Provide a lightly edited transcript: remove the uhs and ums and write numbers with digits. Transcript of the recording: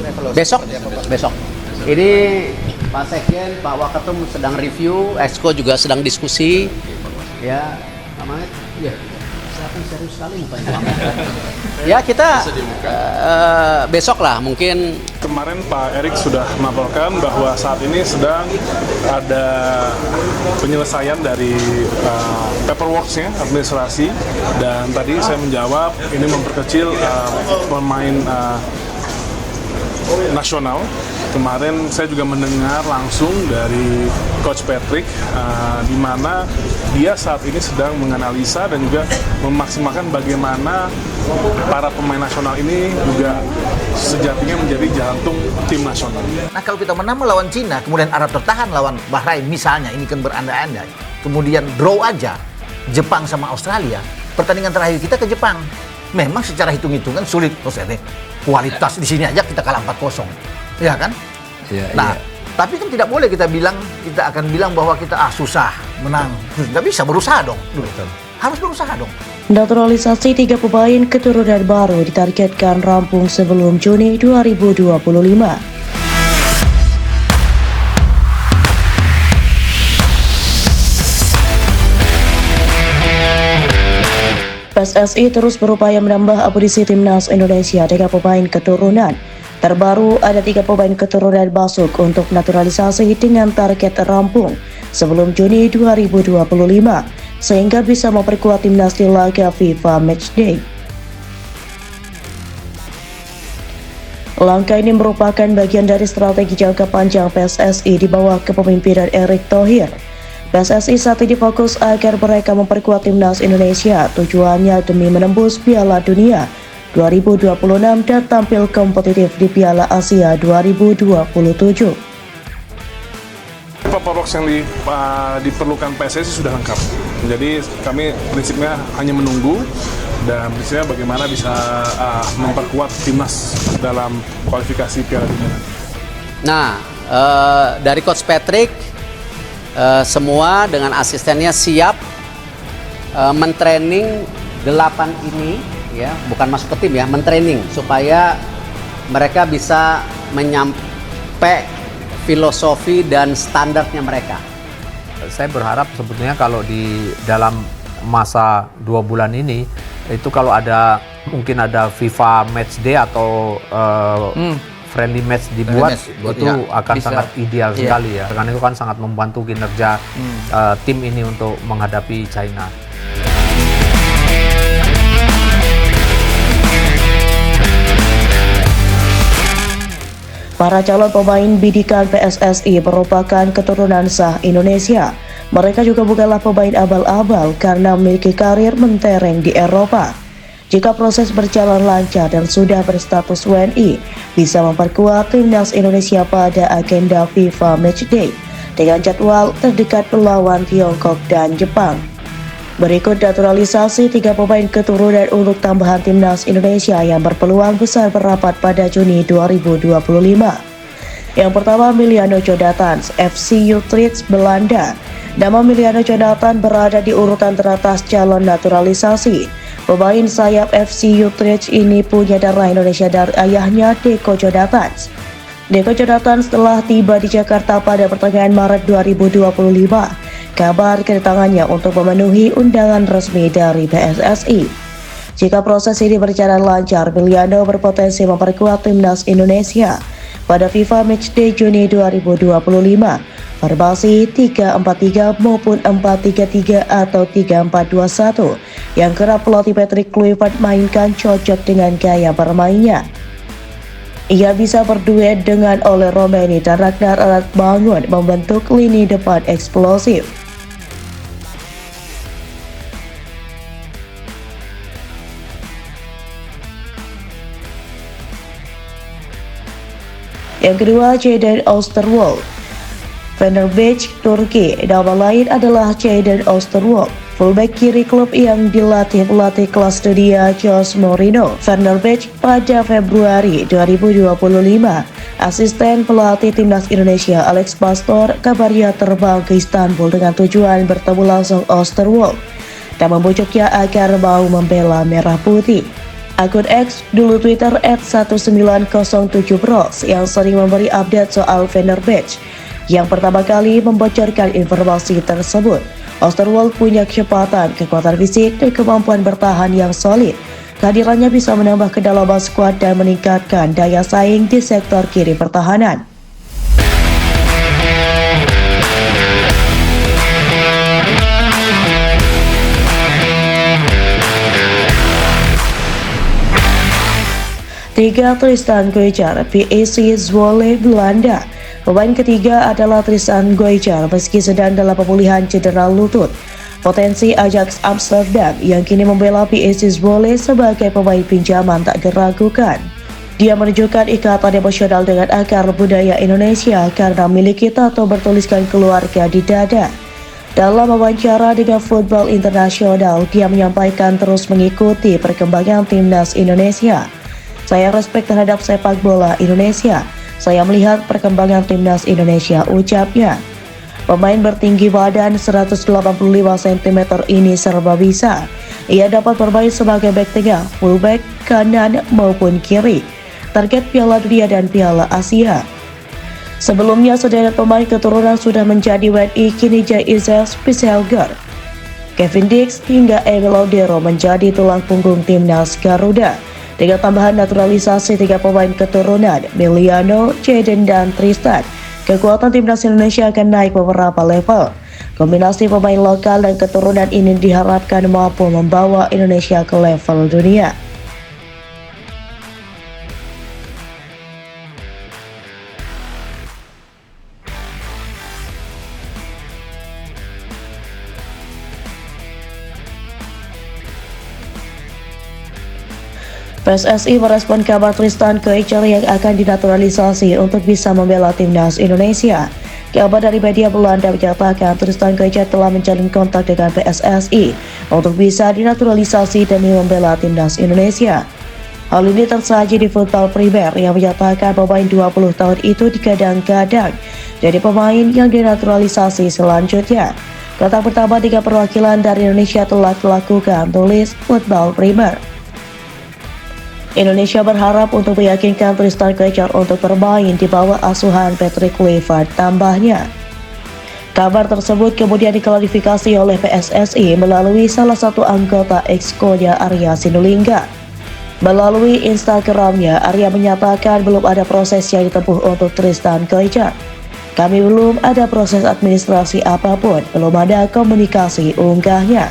evaluasi Besok, seperti apa, Pak? besok. Ini Pak Sekjen, Pak Waketum sedang review, Exco juga sedang diskusi. Ya, Pak Mamet, ya, silakan serius sekali mukanya. Ya kita besok lah mungkin. Kemarin Pak Erik sudah melaporkan bahwa saat ini sedang ada penyelesaian dari paperwork-nya, administrasi, dan tadi saya menjawab ini memperkecil pemain nasional. Kemarin saya juga mendengar langsung dari Coach Patrick di mana dia saat ini sedang menganalisa dan juga memaksimalkan bagaimana para pemain nasional ini juga sejatinya menjadi jantung tim nasional. Nah, kalau kita menang melawan Cina, kemudian Arab tertahan lawan Bahrain misalnya, ini kan berandai-andai, kemudian draw aja Jepang sama Australia, pertandingan terakhir kita ke Jepang. Memang secara hitung-hitungan sulit, maksudnya kualitas di sini aja kita kalah 4-0. Ya kan? Ya, nah, tapi kan tidak boleh kita akan bilang bahwa kita susah menang. Tidak bisa, berusaha dong. Harus berusaha dong. Naturalisasi 3 pemain keturunan baru ditargetkan rampung sebelum Juni 2025. PSSI terus berupaya menambah amunisi timnas Indonesia dengan pemain keturunan. Terbaru ada 3 pemain keturunan masuk untuk naturalisasi dengan target rampung sebelum Juni 2025 sehingga bisa memperkuat timnas di laga FIFA Matchday. Langkah ini merupakan bagian dari strategi jangka panjang PSSI di bawah kepemimpinan Erick Thohir. PSSI saat ini fokus agar mereka memperkuat timnas Indonesia, tujuannya demi menembus Piala Dunia 2026 dan tampil kompetitif di Piala Asia 2027. Paperwork yang diperlukan PSSI sudah lengkap. Jadi kami prinsipnya hanya menunggu dan prinsipnya bagaimana bisa memperkuat timnas dalam kualifikasi Piala Dunia. Nah, dari Coach Patrick, semua dengan asistennya siap mentraining 8 ini, ya, bukan masuk ke tim ya, mentraining supaya mereka bisa menyampai filosofi dan standarnya mereka. Saya berharap sebetulnya kalau di dalam masa 2 bulan ini itu kalau ada mungkin ada FIFA Matchday atau friendly match dibuat itu ya, akan bisa, sangat ideal sekali ya, karena itu kan sangat membantu kinerja tim ini untuk menghadapi China. Para calon pemain bidikan PSSI merupakan keturunan sah Indonesia. Mereka juga bukanlah pemain abal-abal karena memiliki karir mentereng di Eropa. Jika proses berjalan lancar dan sudah berstatus WNI, bisa memperkuat timnas Indonesia pada agenda FIFA Matchday dengan jadwal terdekat melawan Tiongkok dan Jepang. Berikut naturalisasi 3 pemain keturunan untuk tambahan timnas Indonesia yang berpeluang besar berapat pada Juni 2025. Yang pertama, Emiliano Jonathan, FC Utrecht, Belanda. Nama Emiliano Jonathan berada di urutan teratas calon naturalisasi. Pemain sayap FC Utrecht ini punya darah Indonesia dari ayahnya, Deco Jonathan. Deco Jonathan telah tiba di Jakarta pada pertengahan Maret 2025. Kabar kedatangannya untuk memenuhi undangan resmi dari PSSI. Jika proses ini berjalan lancar, Emiliano berpotensi memperkuat timnas Indonesia pada FIFA Matchday Juni 2025. Formasi 3-4-3 maupun 4-3-3 atau 3-4-2-1 yang kerap pelatih Patrick Kluivert mainkan cocok dengan gaya bermainnya. Ia bisa berduet dengan Ole Romeni dan Ragnar Aratbangun membentuk lini depan eksplosif. Yang kedua, Jadon Oosterwolde, Fenerbahce, Turki. Nama lain adalah Jadon Oosterwolde, fullback kiri klub yang dilatih pelatih kelas dunia Jose Mourinho Fenerbahce pada Februari 2025. Asisten pelatih timnas Indonesia Alex Pastor kabarnya terbang ke Istanbul dengan tujuan bertemu langsung Oosterwolde dan membujuknya agar mau membela Merah Putih. Akun X, dulu Twitter @1907bros yang sering memberi update soal Fenerbahce yang pertama kali membocorkan informasi tersebut. Oosterwolde punya kecepatan, kekuatan fisik, dan kemampuan bertahan yang solid. Kehadirannya bisa menambah kedalaman skuad dan meningkatkan daya saing di sektor kiri pertahanan. Tiga, Tristan Goijar, PSV Zwolle, Belanda. Pemain ketiga adalah Tristan Goijar meski sedang dalam pemulihan cedera lutut. Potensi Ajax Amsterdam yang kini membela PSV Zwolle sebagai pemain pinjaman tak diragukan. Dia menunjukkan ikatan emosional dengan akar budaya Indonesia karena memiliki tato bertuliskan keluarga di dada. Dalam wawancara dengan Football International, dia menyampaikan terus mengikuti perkembangan timnas Indonesia. Saya respek terhadap sepak bola Indonesia. Saya melihat perkembangan timnas Indonesia, ucapnya. Pemain bertinggi badan 185 cm ini serba bisa. Ia dapat bermain sebagai bek tengah, fullback, kanan maupun kiri. Target Piala Dunia dan Piala Asia. Sebelumnya sederet pemain keturunan sudah menjadi WNI, kini Jaizer Spiegelger, Kevin Dix hingga Emil Odero menjadi tulang punggung timnas Garuda. Dengan tambahan naturalisasi 3 pemain keturunan, Miliano, Jaden, dan Tristan, kekuatan timnas Indonesia akan naik beberapa level. Kombinasi pemain lokal dan keturunan ini diharapkan mampu membawa Indonesia ke level dunia. PSSI merespon kabar Tristan Goijar yang akan dinaturalisasi untuk bisa membela timnas Indonesia. Kabar dari media Belanda menyatakan Tristan Goijar telah menjalin kontak dengan PSSI untuk bisa dinaturalisasi demi membela timnas Indonesia. Hal ini tersaji di Football Primer yang menyatakan pemain 20 tahun itu digadang-gadang jadi pemain yang dinaturalisasi selanjutnya. Kontak pertama 3 perwakilan dari Indonesia telah dilakukan, tulis Football Primer. Indonesia berharap untuk meyakinkan Tristan Goijar untuk bermain di bawah asuhan Patrick Kluivert, tambahnya. Kabar tersebut kemudian diklarifikasi oleh PSSI melalui salah satu anggota Exco-nya, Arya Sinulinga. Melalui Instagramnya, Arya menyatakan belum ada proses yang ditempuh untuk Tristan Goijar. Kami belum ada proses administrasi apapun, belum ada komunikasi, unggahnya.